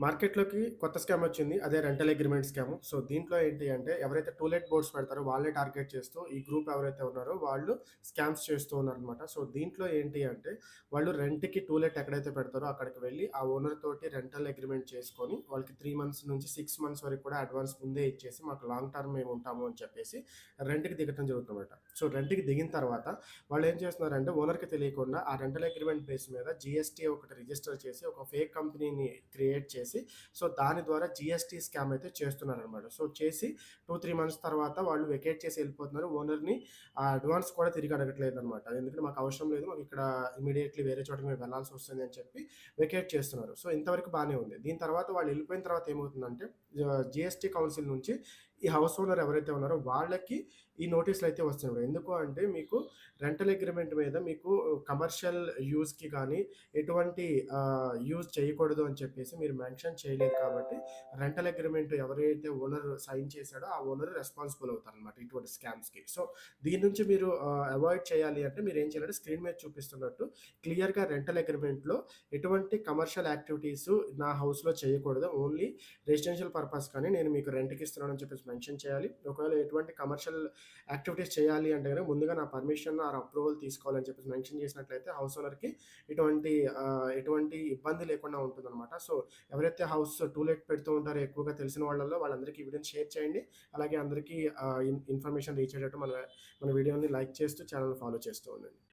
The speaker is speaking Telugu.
మార్కెట్‌లోకి కొత్త స్కామ్ వచ్చింది. అదే రెంటల్ అగ్రీమెంట్ స్కాము. సో, దీంట్లో ఏంటి అంటే ఎవరైతే టూలెట్ బోర్డ్స్ పెడతారో వాళ్ళని టార్గెట్ చేస్తూ ఈ గ్రూప్ ఎవరైతే ఉన్నారో వాళ్ళు స్కామ్స్ చేస్తూ ఉన్నారనమాట. సో, దీంట్లో ఏంటి అంటే వాళ్ళు రెంట్‌కి టూలెట్ ఎక్కడైతే పెడతారో అక్కడికి వెళ్లి ఆ ఓనర్ తోటి రెంటల్ అగ్రీమెంట్ చేసుకొని వాళ్ళకి 3 మంత్స్ నుంచి 6 మంత్స్ వరకు కూడా అడ్వాన్స్ ముందే ఇచ్చేసి మాకు లాంగ్ టర్మ్ మేము ఉంటాము అని చెప్పేసి రెంట్‌కి దిగటం జరుగుతుందన్నమాట. సో, రెంట్‌కి దిగిన తర్వాత వాళ్ళేం చేస్తున్నారంటే ఓనర్‌కి తెలియకుండా ఆ రెంటల్ అగ్రీమెంట్ బేస్ మీద జీఎస్టీ ఒకటి రిజిస్టర్ చేసి ఒక ఫేక్ కంపెనీని క్రియేట్ చేసి సో, దాని ద్వారా జీఎస్టీ స్కామ్ అయితే చేస్తున్నారనమాట. సో, చేసి 2, 3 మంత్స్ తర్వాత వాళ్ళు వెకేట్ చేసి ఎళ్ళిపోతున్నారు. ఓనర్‌ని ఆ అడ్వాన్స్ కూడా తిరిగి అడగట్లేదనమాట. ఎందుకంటే మాకు అవసరం లేదు. మాకిక్కడ ఇమ్మీడియేట్‌లీ వేరే చోటకి మేము వెళ్ళాల్సొస్తుంది అని చెప్పి వెకేట్ చేస్తున్నారు. సో, ఇంతవరకు బానే ఉంది. దీని తర్వాత వాళ్ళు ఎళ్ళిపోయిన తర్వాత ఏమవుతుందంటే జీఎస్టీ కౌన్సిల్ నుంచి ఈ హౌస్ ఓనర్ ఎవరైతే ఉన్నారో వాళ్ళకి ఈ నోటీసులయితే వస్తున్నాయి. ఎందుకు అంటే మీకు రెంటల్ అగ్రీమెంట్ మీద మీకు కమర్షియల్ యూజ్‌కి గానీ ఎటువంటి యూజ్ చేయకూడదు అని చెప్పేసి మీరు మెన్షన్ చేయలేదు కాబట్టి రెంటల్ అగ్రీమెంట్ ఎవరైతే ఓనర్ సైన్ చేసాడో ఆ ఓనర్ రెస్పాన్సిబుల్ అవుతారనమాట ఇటువంటి స్కామ్స్‌కి. సో, దీని నుంచి మీరు అవాయిడ్ చేయాలి అంటే మీరేం చేయాలంటే స్క్రీన్ మీద చూపిస్తున్నట్టు క్లియర్‌గా రెంటల్ అగ్రీమెంట్‌లో ఎటువంటి కమర్షియల్ యాక్టివిటీస్ నా హౌస్‌లో చేయకూడదు. ఓన్లీ రెసిడెన్షియల్ పర్పస్ కానీ నేను మీకు రెంట్‌కి ఇస్తున్నానని చెప్పేసి మెన్షన్ చేయాలి. ఒకవేళ ఎటువంటి కమర్షియల్ యాక్టివిటీస్ చేయాలి అంటే గనక ముందుగా నా పర్మిషన్ ఆర్ అప్రూవల్ తీసుకోవాలని చెప్పేసి మెన్షన్ చేసినట్లయితే హౌస్ ఓనర్‌కి ఎటువంటి ఎటువంటి ఇబ్బంది లేకుండా ఉంటుందనమాట. సో, ఎవరైతే హౌస్ టూ లెట్ పెడుతూ ఉంటారో ఎక్కువగా తెలిసిన వాళ్ళలో వాళ్ళందరికీ ఈ వీడియోని షేర్ చేయండి. అలాగే అందరికీ ఇన్ఫర్మేషన్ రీచ్ అయ్యేటట్టు మన మన వీడియోని లైక్ చేస్తూ ఛానెల్‌ని ఫాలో చేస్తూ ఉండండి.